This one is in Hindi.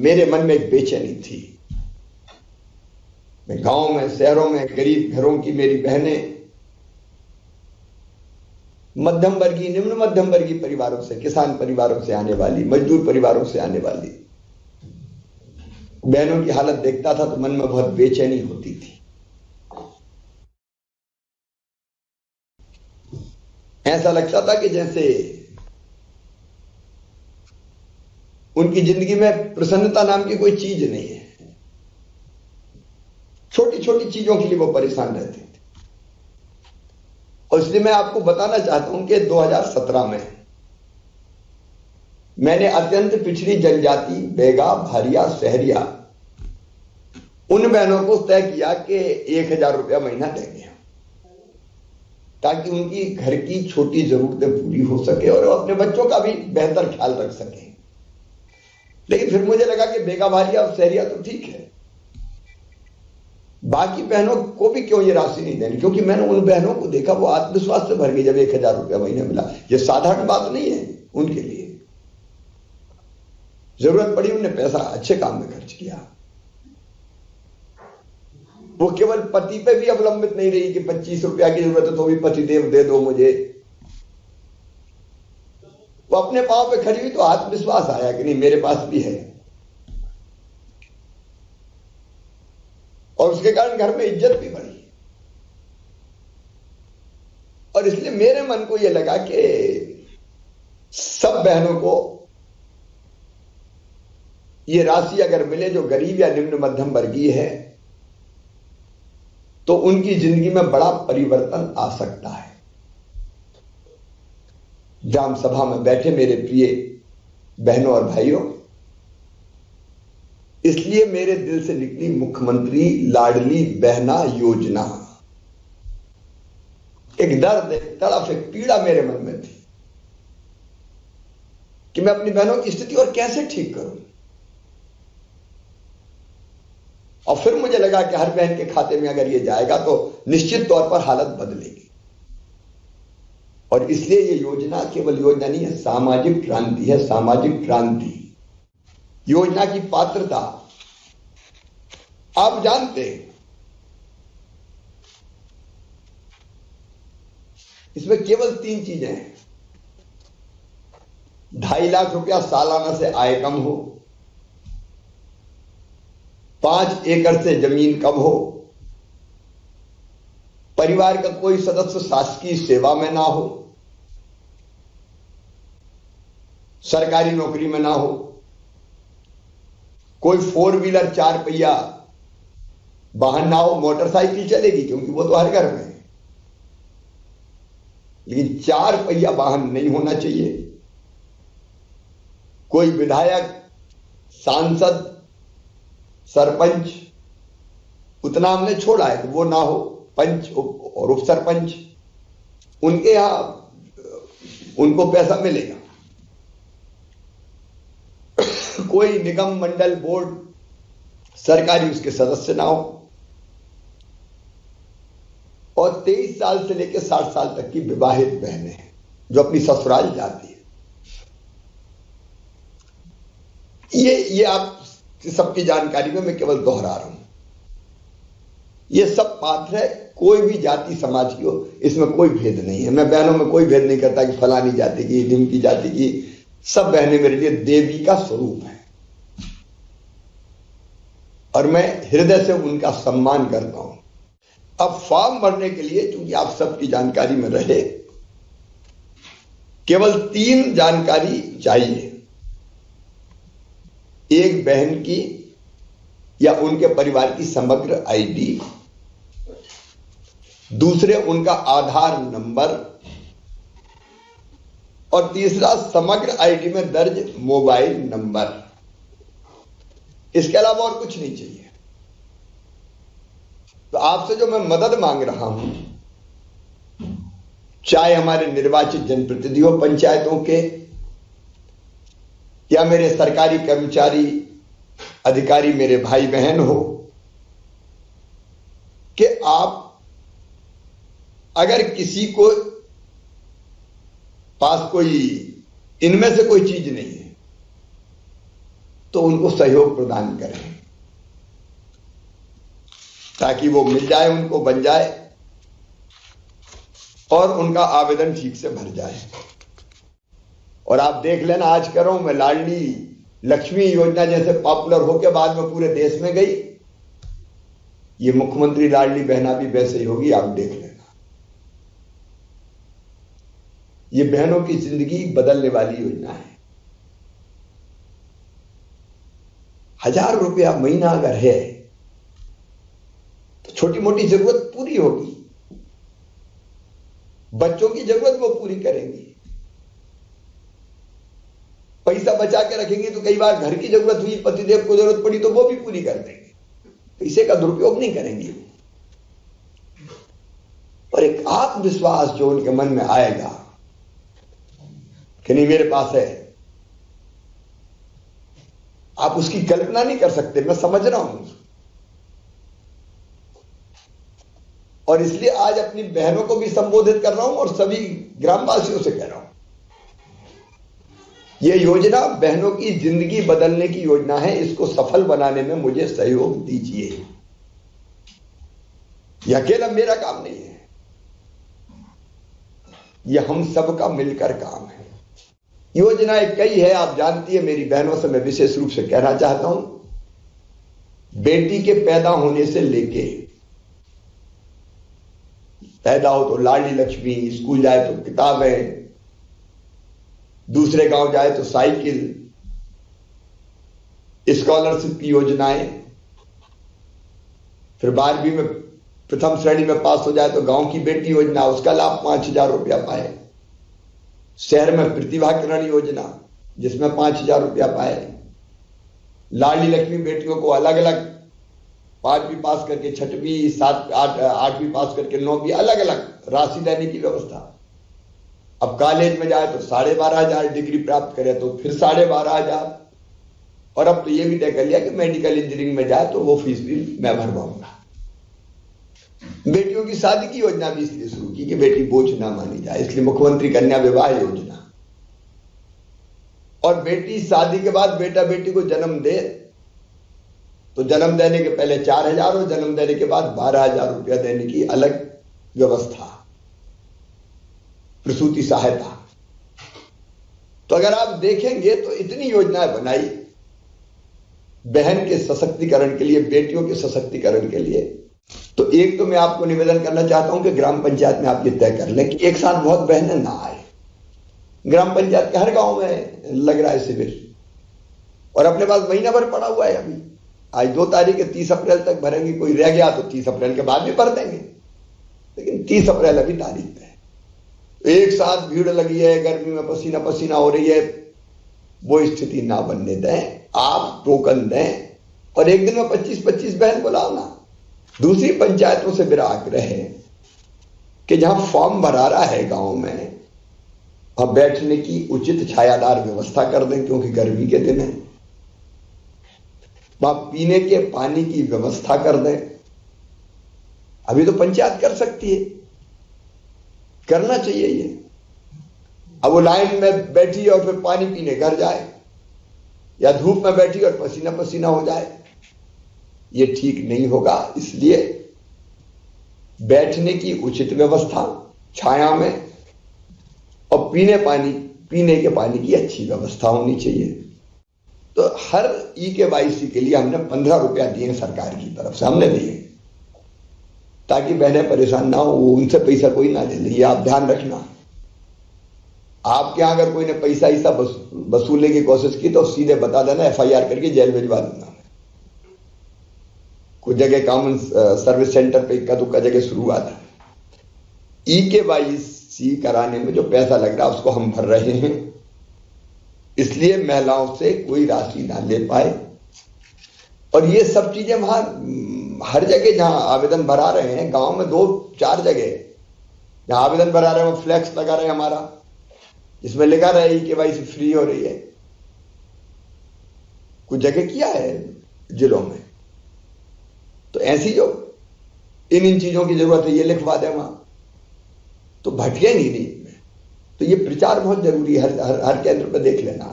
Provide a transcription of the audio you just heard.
मेरे मन में एक बेचैनी थी। मैं गांव में, शहरों में, गरीब घरों की मेरी बहनें, मध्यम वर्गीय, निम्न मध्यम वर्गीय परिवारों से, किसान परिवारों से आने वाली, मजदूर परिवारों से आने वाली बहनों की हालत देखता था तो मन में बहुत बेचैनी होती थी। ऐसा लगता था कि जैसे उनकी जिंदगी में प्रसन्नता नाम की कोई चीज नहीं है। छोटी छोटी चीजों के लिए वो परेशान रहते थे। और इसलिए मैं आपको बताना चाहता हूं कि 2017 में मैंने अत्यंत पिछड़ी जनजाति, बेगा, भारिया, शहरिया, उन बहनों को तय किया कि 1,000 रुपया महीना देंगे, ताकि उनकी घर की छोटी जरूरतें पूरी हो सके और अपने बच्चों का भी बेहतर ख्याल रख सके। लेकिन फिर मुझे लगा कि बेगा, भारिया और शहरिया तो ठीक है, बाकी बहनों को भी क्यों ये राशि नहीं देनी? क्योंकि मैंने उन बहनों को देखा, वो आत्मविश्वास से भर गई जब 1,000 रुपया महीने मिला। ये साधारण बात नहीं है उनके लिए। जरूरत पड़ी, उन्हें पैसा अच्छे काम में खर्च किया। वो केवल पति पे भी अवलंबित नहीं रही कि 25 रुपया की जरूरत है तो भी पतिदेव दे दो मुझे। वो अपने पांव पे खड़ी हुई तो आत्मविश्वास आया कि नहीं, मेरे पास भी है। और उसके कारण घर में इज्जत भी बढ़ी। और इसलिए मेरे मन को यह लगा कि सब बहनों को यह राशि अगर मिले जो गरीब या निम्न मध्यम वर्गीय है, तो उनकी जिंदगी में बड़ा परिवर्तन आ सकता है। ग्राम सभा में बैठे मेरे प्रिय बहनों और भाइयों, इसलिए मेरे दिल से निकली मुख्यमंत्री लाडली बहना योजना। एक दर्द, एक तड़फ, एक पीड़ा मेरे मन में थी कि मैं अपनी बहनों की स्थिति और कैसे ठीक करूं। और फिर मुझे लगा कि हर बहन के खाते में अगर ये जाएगा तो निश्चित तौर पर हालत बदलेगी। और इसलिए ये योजना केवल योजना नहीं है, सामाजिक क्रांति है। सामाजिक क्रांति योजना की पात्रता आप जानते हैं, इसमें केवल 3 चीजें हैं। 2.5 लाख रुपया सालाना से आय कम हो, 5 एकड़ से जमीन कम हो, परिवार का कोई सदस्य शासकीय सेवा में ना हो, सरकारी नौकरी में ना हो, कोई 4 व्हीलर 4 पहिया वाहन ना हो। मोटरसाइकिल चलेगी क्योंकि वो तो हर घर में है, लेकिन 4 पहिया वाहन नहीं होना चाहिए। कोई विधायक, सांसद, सरपंच, उतना हमने छोड़ा है कि वो ना हो। पंच और उप सरपंच, उनके यहां उनको पैसा मिलेगा। कोई निगम, मंडल, बोर्ड, सरकारी उसके सदस्य ना हो। और 23 साल से लेकर 60 साल तक की विवाहित बहनें हैं जो अपनी ससुराल जाती है। ये आप सबकी जानकारी में मैं केवल दोहरा रहा हूं। ये सब पात्र है, कोई भी जाति समाज की हो, इसमें कोई भेद नहीं है। मैं बहनों में कोई भेद नहीं करता कि फलानी जाति की, ढिमकी जाति की। सब बहनें मेरे लिए देवी का स्वरूप है और मैं हृदय से उनका सम्मान करता हूं। अब फॉर्म भरने के लिए, चूंकि आप सबकी जानकारी में रहे, केवल 3 जानकारी चाहिए। एक बहन की या उनके परिवार की समग्र आईडी, दूसरे उनका आधार नंबर, और तीसरा समग्र आईडी में दर्ज मोबाइल नंबर। इसके अलावा और कुछ नहीं चाहिए। तो आपसे जो मैं मदद मांग रहा हूं, चाहे हमारे निर्वाचित जनप्रतिनिधि हो पंचायतों के, या मेरे सरकारी कर्मचारी, अधिकारी, मेरे भाई बहन हो, कि आप अगर किसी को पास कोई इनमें से कोई चीज नहीं है तो उनको सहयोग प्रदान करें ताकि वो मिल जाए, उनको बन जाए और उनका आवेदन ठीक से भर जाए। और आप देख लेना, आज कर रहा हूं मैं, लाडली लक्ष्मी योजना जैसे पॉपुलर होकर बाद में पूरे देश में गई, ये मुख्यमंत्री लाडली बहना भी वैसे ही होगी, आप देख लेना। ये बहनों की जिंदगी बदलने वाली योजना है। 1000 रुपया महीना अगर है तो छोटी मोटी जरूरत पूरी होगी, बच्चों की जरूरत वो पूरी करेंगी। पैसा बचा के रखेंगे तो कई बार घर की जरूरत हुई, पतिदेव को जरूरत पड़ी तो वो भी पूरी कर देंगे, पैसे का दुरुपयोग नहीं करेंगे। और एक आत्मविश्वास जो उनके मन में आएगा कि नहीं मेरे पास है, आप उसकी कल्पना नहीं कर सकते, मैं समझ रहा हूं। और इसलिए आज अपनी बहनों को भी संबोधित कर रहा हूं और सभी ग्रामवासियों से कह रहा हूं, यह योजना बहनों की जिंदगी बदलने की योजना है, इसको सफल बनाने में मुझे सहयोग दीजिए। यह अकेला मेरा काम नहीं है, यह हम सबका मिलकर काम है। योजनाएं कई है, आप जानती है। मेरी बहनों से मैं विशेष रूप से कहना चाहता हूं, बेटी के पैदा होने से लेके, पैदा हो तो लाडली लक्ष्मी, स्कूल जाए तो किताबें, दूसरे गांव जाए तो साइकिल, स्कॉलरशिप की योजनाएं, फिर 12वीं में प्रथम श्रेणी में पास हो जाए तो गांव की बेटी योजना, उसका लाभ 5000 रुपया पाए। शहर में प्रतिभा किरण योजना जिसमें 5000 रुपया पाए। लाडली लक्ष्मी बेटियों को अलग अलग 5वीं पास करके 6वीं, 8वीं पास करके 9वीं अलग अलग राशि देने की व्यवस्था। अब कॉलेज में जाए तो 12,500, डिग्री प्राप्त करे तो फिर 12,500। और अब तो ये भी तय कर लिया कि मेडिकल इंजीनियरिंग में जाए तो वो फीस भी मैं भरवाऊंगा। बेटियों की शादी की योजना भी इसलिए शुरू की कि बेटी बोझ ना मानी जाए, इसलिए मुख्यमंत्री कन्या विवाह योजना। और बेटी शादी के बाद बेटा बेटी को जन्म दे तो जन्म देने के पहले 4000 और जन्म देने के बाद 12,000 रुपया देने की अलग व्यवस्था, प्रसूति सहायता। तो अगर आप देखेंगे तो इतनी योजनाएं बनाई बहन के सशक्तिकरण के लिए, बेटियों के सशक्तिकरण के लिए। तो एक तो मैं आपको निवेदन करना चाहता हूं कि ग्राम पंचायत में आप ये तय कर लें कि एक साथ बहुत बहनें ना आए। ग्राम पंचायत के हर गांव में लग रहा है शिविर, और अपने पास महीना भर पड़ा हुआ है। अभी आज 2 तारीख है, 30 अप्रैल तक भरेंगे। कोई रह गया तो 30 अप्रैल के बाद भी भर देंगे, लेकिन 30 अप्रैल अभी तारीख है। एक साथ भीड़ लगी है, गर्मी में पसीना पसीना हो रही है, वो स्थिति ना बनने दें। आप टोकन दें और एक दिन में 25-25 बहन बुलाओ ना। दूसरी पंचायतों से मेरा आग्रह है कि जहां फॉर्म भरा रहा है गांव में, वहां बैठने की उचित छायादार व्यवस्था कर दें, क्योंकि गर्मी के दिन है। वहां पीने के पानी की व्यवस्था कर दें। अभी तो पंचायत कर सकती है, करना चाहिए ये। अब वो लाइन में बैठी और फिर पानी पीने घर जाए, या धूप में बैठी और पसीना पसीना हो जाए, ये ठीक नहीं होगा। इसलिए बैठने की उचित व्यवस्था छाया में, और पीने के पानी की अच्छी व्यवस्था होनी चाहिए। तो हर EKYC के लिए हमने 15 रुपया दिए सरकार की तरफ से, हमने दिए, ताकि बहनें परेशान ना हो, उनसे पैसा कोई ना ले ले। ये आप ध्यान रखना। आपके यहां अगर कोई ने पैसा ऐसा वसूलने की कोशिश की तो सीधे बता देना, FIR करके जेल भिजवा दूंगा। कुछ जगह कॉमन सर्विस सेंटर पे इक्का दुक्का जगह शुरू हुआ था। EKYC कराने में जो पैसा लग रहा है उसको हम भर रहे हैं, इसलिए महिलाओं से कोई राशि ना ले पाए। और ये सब चीजें वहां हर जगह जहां आवेदन भरा रहे हैं, गांव में 2-4 जगह जहां आवेदन भरा रहे हैं, वो फ्लैक्स लगा रहे हैं हमारा, इसमें लिखा रहा है EKYC फ्री हो रही है। कुछ जगह किया है जिलों में। तो ऐसी जो इन चीजों की जरूरत है ये लिखवा दें वहां, तो भटकेंगी नहीं। तो ये प्रचार बहुत जरूरी है, हर केंद्र पर देख लेना।